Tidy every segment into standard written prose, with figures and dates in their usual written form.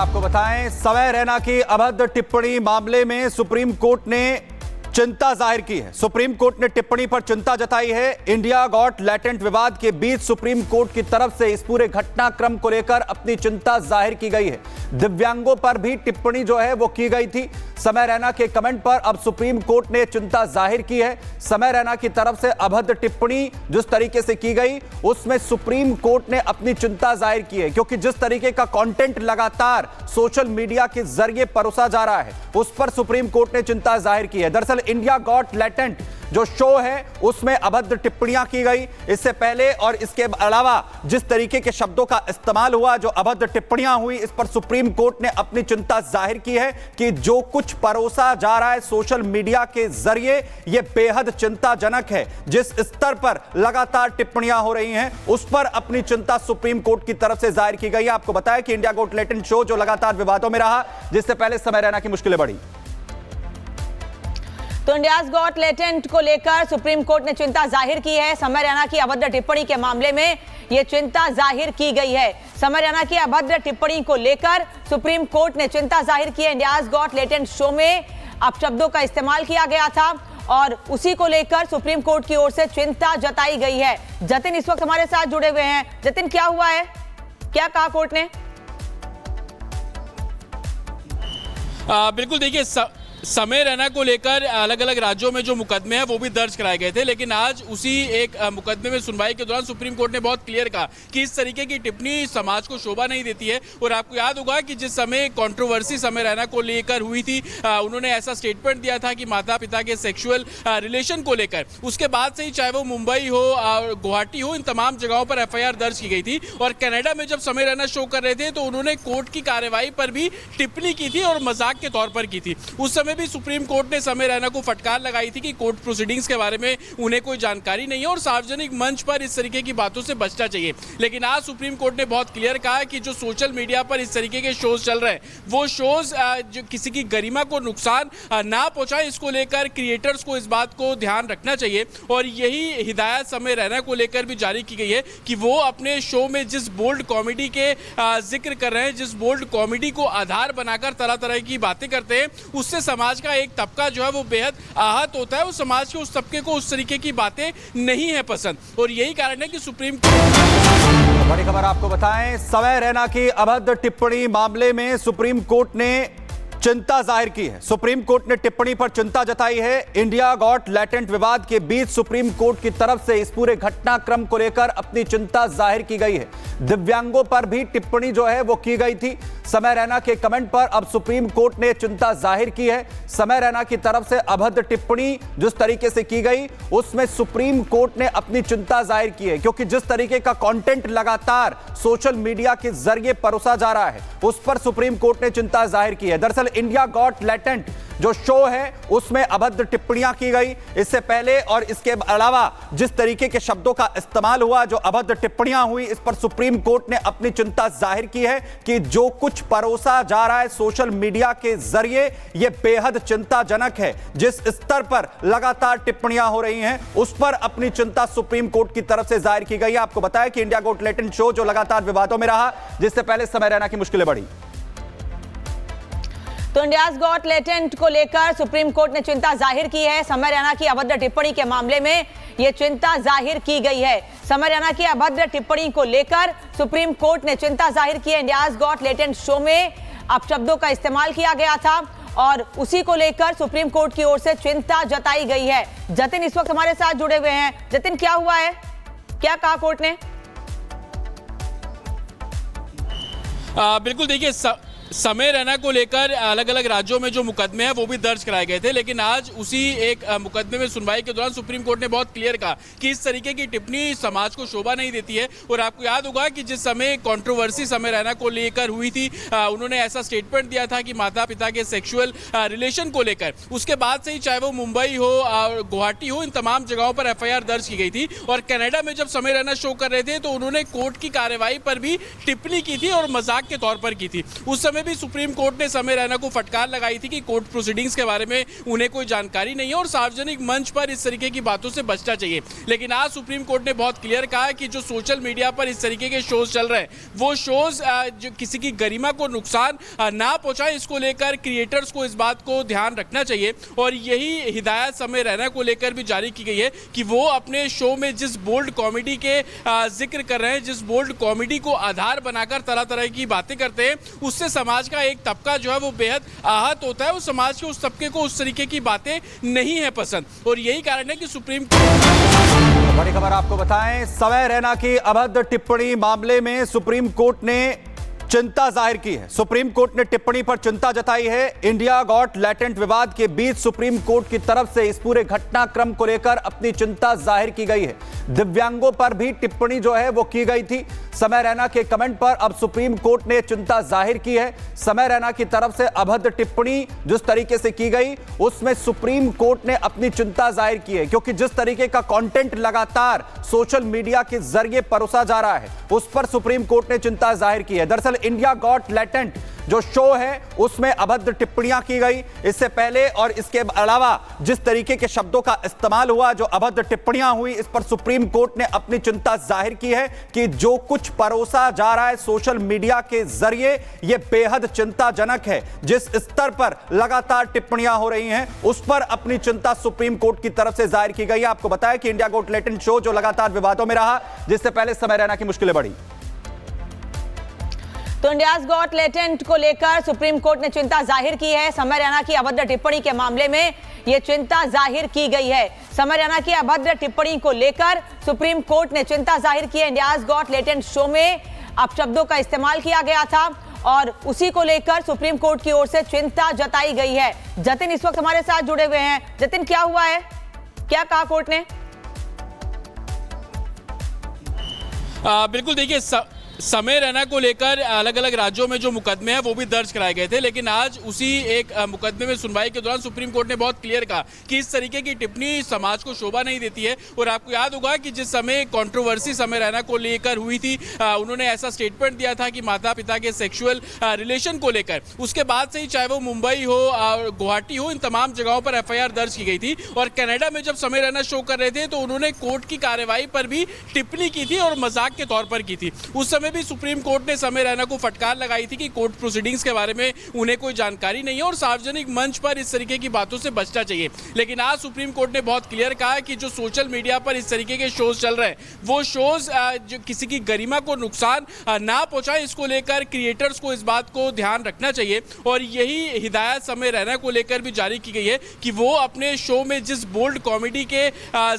आपको बताएं, समय रैना की अभद्र टिप्पणी मामले में सुप्रीम कोर्ट ने चिंता जाहिर की है। सुप्रीम कोर्ट ने टिप्पणी पर चिंता जताई है। इंडिया गॉट लैटेंट विवाद के बीच सुप्रीम कोर्ट की तरफ से इस पूरे घटनाक्रम को लेकर अपनी चिंता जाहिर की गई है। दिव्यांगों पर भी टिप्पणी जो है वो की गई थी। समय रैना के कमेंट पर अब सुप्रीम कोर्ट ने चिंता जाहिर की है। समय रैना की तरफ से अभद्र टिप्पणी जिस तरीके से की गई उसमें सुप्रीम कोर्ट ने अपनी चिंता जाहिर की है, क्योंकि जिस तरीके का कंटेंट लगातार सोशल मीडिया के जरिए परोसा जा रहा है उस पर सुप्रीम कोर्ट ने चिंता जाहिर की है। दरअसल इंडिया गॉट लैटेंट जो शो है उसमें अभद्र टिप्पणियां की गई। इससे पहले और इसके अलावा जिस तरीके के शब्दों का इस्तेमाल हुआ, जो अभद्र टिप्पणियां हुई, इस पर सुप्रीम कोर्ट ने अपनी चिंता जाहिर की है कि जो कुछ परोसा जा रहा है सोशल मीडिया के जरिए यह बेहद चिंताजनक है। जिस स्तर पर लगातार टिप्पणियां हो रही हैं उस पर अपनी चिंता सुप्रीम कोर्ट की तरफ से जाहिर की गई है। आपको बताया कि इंडिया गॉट लैटेंट शो जो लगातार विवादों में रहा, जिससे पहले समय रैना की मुश्किलें बढ़ी। तो इंडिया गॉट लैटेंट को लेकर सुप्रीम कोर्ट ने चिंता जाहिर की है। समय रैना की अभद्र टिप्पणी के मामले में यह चिंता जाहिर की गई है। समय रैना की अभद्र टिप्पणी को लेकर सुप्रीम कोर्ट ने चिंता जाहिर की है। इंडिया गॉट लैटेंट शो में अपशब्दों का इस्तेमाल किया गया था और उसी को लेकर सुप्रीम कोर्ट की ओर से चिंता जताई गई है। जतिन इस वक्त हमारे साथ जुड़े हुए हैं। जतिन, क्या हुआ है, क्या कहा कोर्ट ने? बिल्कुल, देखिए समय रैना को लेकर अलग अलग राज्यों में जो मुकदमे हैं वो भी दर्ज कराए गए थे, लेकिन आज उसी एक मुकदमे में सुनवाई के दौरान सुप्रीम कोर्ट ने बहुत क्लियर कहा कि इस तरीके की टिप्पणी समाज को शोभा नहीं देती है। और आपको याद होगा कि जिस समय कंट्रोवर्सी समय रैना को लेकर हुई थी, उन्होंने ऐसा स्टेटमेंट दिया था कि माता पिता के सेक्सुअल रिलेशन को लेकर, उसके बाद से ही चाहे वो मुंबई हो गुवाहाटी हो, इन तमाम जगहों पर FIR दर्ज की गई थी। और कनाडा में जब समय रैना शो कर रहे थे तो उन्होंने कोर्ट की कार्रवाई पर भी टिप्पणी की थी और मजाक के तौर पर की थी। उस समय भी सुप्रीम कोर्ट ने समय रैना को फटकार लगाई थी कि कोर्ट प्रोसीडिंग्स के बारे में उन्हें कोई जानकारी नहीं है और सार्वजनिक मंच पर इस तरीके की बातों से बचना चाहिए। लेकिन आज सुप्रीम कोर्ट ने बहुत क्लियर कहा कि जो सोशल मीडिया पर इस तरीके के शोज चल रहे हैं वो शोज जो किसी की गरिमा को नुकसान ना पहुंचाए, इसको लेकर क्रिएटर्स को इस बात को ध्यान रखना चाहिए। और यही हिदायत समय रैना को लेकर भी जारी की गई है कि वो अपने शो में जिस बोल्ड कॉमेडी के जिक्र कर रहे हैं, जिस बोल्ड कॉमेडी को आधार बनाकर तरह तरह की बातें करते हैं, उससे समाज का एक तबका जो है वो बेहद आहत होता है। उस समाज के उस तबके को उस तरीके की बातें नहीं है पसंद और यही कारण है कि सुप्रीम कोर्ट। बड़ी खबर आपको बताएं, समय रैना की अभद्र टिप्पणी मामले में सुप्रीम कोर्ट ने चिंता जाहिर की है। सुप्रीम कोर्ट ने टिप्पणी पर चिंता जताई है। इंडिया गॉट लैटेंट विवाद के बीच सुप्रीम कोर्ट की तरफ से इस पूरे घटनाक्रम को लेकर अपनी चिंता जाहिर की गई है। दिव्यांगों पर भी टिप्पणी जो है वो की गई थी। समय रैना के कमेंट पर अब सुप्रीम कोर्ट ने चिंता जाहिर की है। समय रैना की तरफ से अभद्र टिप्पणी जिस तरीके से की गई उसमें सुप्रीम कोर्ट ने अपनी चिंता जाहिर की है, क्योंकि जिस तरीके का कंटेंट लगातार सोशल मीडिया के जरिए परोसा जा रहा है उस पर सुप्रीम कोर्ट ने चिंता जाहिर की है। दरअसल इंडिया गॉट लैटेंट जो शो है उसमें अभद्र टिप्पणियां की गई। इससे पहले और इसके अलावा जिस तरीके के शब्दों का इस्तेमाल हुआ, जो अभद्र टिप्पणियां हुई, इस पर सुप्रीम कोर्ट ने अपनी चिंता जाहिर की है कि जो कुछ परोसा जा रहा है सोशल मीडिया के जरिए यह बेहद चिंताजनक है। जिस स्तर पर लगातार टिप्पणियां हो रही हैं उस पर अपनी चिंता सुप्रीम कोर्ट की तरफ से जाहिर की गई है। आपको बताया कि इंडिया गॉट लैटेंट शो जो लगातार विवादों में रहा, जिससे पहले समय रैना की मुश्किलें बढ़ी। तो इंडिया गॉट लैटेंट को लेकर सुप्रीम कोर्ट ने चिंता जाहिर की है। समय रैना की अभद्र टिप्पणी के मामले में यह चिंता जाहिर की गई है। समय रैना की अभद्र टिप्पणी को लेकर सुप्रीम कोर्ट ने चिंता जाहिर की है। इंडिया गॉट लैटेंट शो में अपशब्दों का इस्तेमाल किया गया था और उसी को लेकर सुप्रीम कोर्ट की ओर से चिंता जताई गई है। जतिन इस वक्त हमारे साथ जुड़े हुए हैं। जतिन, क्या हुआ है, क्या कहा कोर्ट ने? बिल्कुल, देखिए समय रैना को लेकर अलग अलग राज्यों में जो मुकदमे हैं वो भी दर्ज कराए गए थे, लेकिन आज उसी एक मुकदमे में सुनवाई के दौरान सुप्रीम कोर्ट ने बहुत क्लियर कहा कि इस तरीके की टिप्पणी समाज को शोभा नहीं देती है। और आपको याद होगा कि जिस समय कंट्रोवर्सी समय रैना को लेकर हुई थी, उन्होंने ऐसा स्टेटमेंट दिया था कि माता पिता के सेक्सुअल रिलेशन को लेकर, उसके बाद से ही चाहे वो मुंबई हो गुवाहाटी हो, इन तमाम जगहों पर FIR दर्ज की गई थी। और कनाडा में जब समय रैना शो कर रहे थे तो उन्होंने कोर्ट की कार्रवाई पर भी टिप्पणी की थी और मजाक के तौर पर की थी। उस समय समय भी सुप्रीम कोर्ट ने समय रैना को फटकार लगाई थी कि कोर्ट प्रोसीडिंग्स के बारे में उन्हें कोई जानकारी नहीं है और सार्वजनिक मंच पर इस तरीके की बातों से बचना चाहिए। लेकिन आज सुप्रीम कोर्ट ने बहुत क्लियर कहा कि जो सोशल मीडिया पर इस तरीके के शोज चल रहे हैं वो शोज जो किसी की गरिमा को नुकसान ना पहुंचाए, इसको लेकर क्रिएटर्स को इस बात को ध्यान रखना चाहिए। और यही हिदायत समय रैना को लेकर भी जारी की गई है कि वो अपने शो में जिस बोल्ड कॉमेडी के जिक्र कर रहे हैं, जिस बोल्ड कॉमेडी को आधार बनाकर तरह तरह की बातें करते हैं, उससे समाज का एक तबका जो है वो बेहद आहत होता है। वो समाज के उस तबके को उस तरीके की बातें नहीं है पसंद और यही कारण है कि सुप्रीम कोर्ट। बड़ी खबर आपको बताएं, समय रैना की अभद्र टिप्पणी मामले में सुप्रीम कोर्ट ने चिंता जाहिर की है। सुप्रीम कोर्ट ने टिप्पणी पर चिंता जताई है। इंडिया गॉट लैटेंट विवाद के बीच सुप्रीम कोर्ट की तरफ से इस पूरे घटनाक्रम को लेकर अपनी चिंता जाहिर की गई है। दिव्यांगों पर भी टिप्पणी जो है वो की गई थी। समय रैना के कमेंट पर अब सुप्रीम कोर्ट ने चिंता जाहिर की है। समय रैना की तरफ से अभद्र टिप्पणी जिस तरीके से की गई उसमें सुप्रीम कोर्ट ने अपनी चिंता जाहिर की है, क्योंकि जिस तरीके का कंटेंट लगातार सोशल मीडिया के जरिए परोसा जा रहा है उस पर सुप्रीम कोर्ट ने चिंता जाहिर की है। दरअसल इंडिया गॉट लैटेंट जो शो है उसमें अभद्र टिप्पणियां की गई इससे पहले, और इसके अलावा जिस तरीके के शब्दों का इस्तेमाल हुआ, जो अभद्र टिप्पणियां हुई, इस पर सुप्रीम कोर्ट ने अपनी चिंता जाहिर की है कि जो कुछ परोसा जा रहा है सोशल मीडिया के जरिए यह बेहद चिंताजनक है। जिस स्तर पर लगातार टिप्पणियां हो रही हैं उस पर अपनी चिंता सुप्रीम कोर्ट की तरफ से जाहिर की गई है। आपको बताया कि इंडिया गॉट लैटेंट शो जो लगातार विवादों में रहा, जिससे पहले समय रैना की मुश्किलें बढ़ी। तो इंडिया गॉट लैटेंट को लेकर सुप्रीम कोर्ट ने चिंता जाहिर की है। समय रैना की अभद्र टिप्पणी के मामले में यह चिंता जाहिर की गई है। समय रैना की अभद्र टिप्पणी को लेकर सुप्रीम कोर्ट ने चिंता जाहिर की है। इंडिया गॉट लैटेंट शो में अपशब्दों का इस्तेमाल किया गया था और उसी को लेकर सुप्रीम कोर्ट की ओर से चिंता जताई गई है। जतिन इस वक्त हमारे साथ जुड़े हुए हैं। जतिन, क्या हुआ है, क्या कहा कोर्ट ने? बिल्कुल, देखिए समय रैना को लेकर अलग अलग राज्यों में जो मुकदमे हैं वो भी दर्ज कराए गए थे, लेकिन आज उसी एक मुकदमे में सुनवाई के दौरान सुप्रीम कोर्ट ने बहुत क्लियर कहा कि इस तरीके की टिप्पणी समाज को शोभा नहीं देती है। और आपको याद होगा कि जिस समय कंट्रोवर्सी समय रैना को लेकर हुई थी, उन्होंने ऐसा स्टेटमेंट दिया था कि माता पिता के सेक्सुअल रिलेशन को लेकर, उसके बाद से ही चाहे वो मुंबई हो, गुवाहाटी हो, इन तमाम जगहों पर FIR दर्ज की गई थी। और कनाडा में जब समय रैना शो कर रहे थे तो उन्होंने कोर्ट की कार्रवाई पर भी टिप्पणी की थी और मजाक के तौर पर की थी। उस समय भी सुप्रीम कोर्ट ने समय रैना को फटकार लगाई थी कि कोर्ट प्रोसीडिंग्स के बारे में उन्हें कोई जानकारी नहीं है और सार्वजनिक मंच पर इस तरीके की बातों से बचना चाहिए। लेकिन आज सुप्रीम कोर्ट ने बहुत क्लियर कहा कि जो सोशल मीडिया पर इस तरीके के शोज चल रहे हैं वो शोज जो किसी की गरिमा को नुकसान ना पहुंचाए, इसको लेकर क्रिएटर्स को इस बात को ध्यान रखना चाहिए। और यही हिदायत समय रैना को लेकर भी जारी की गई है कि वो अपने शो में जिस बोल्ड कॉमेडी के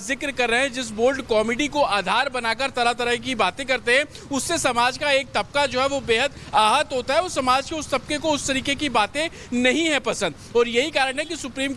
जिक्र कर रहे हैं, जिस बोल्ड कॉमेडी को आधार बनाकर तरह तरह की बातें करते हैं, उससे समाज का एक तबका जो है वो बेहद आहत होता है। वो समाज के उस तबके को उस तरीके की बातें नहीं है पसंद और यही कारण है कि सुप्रीम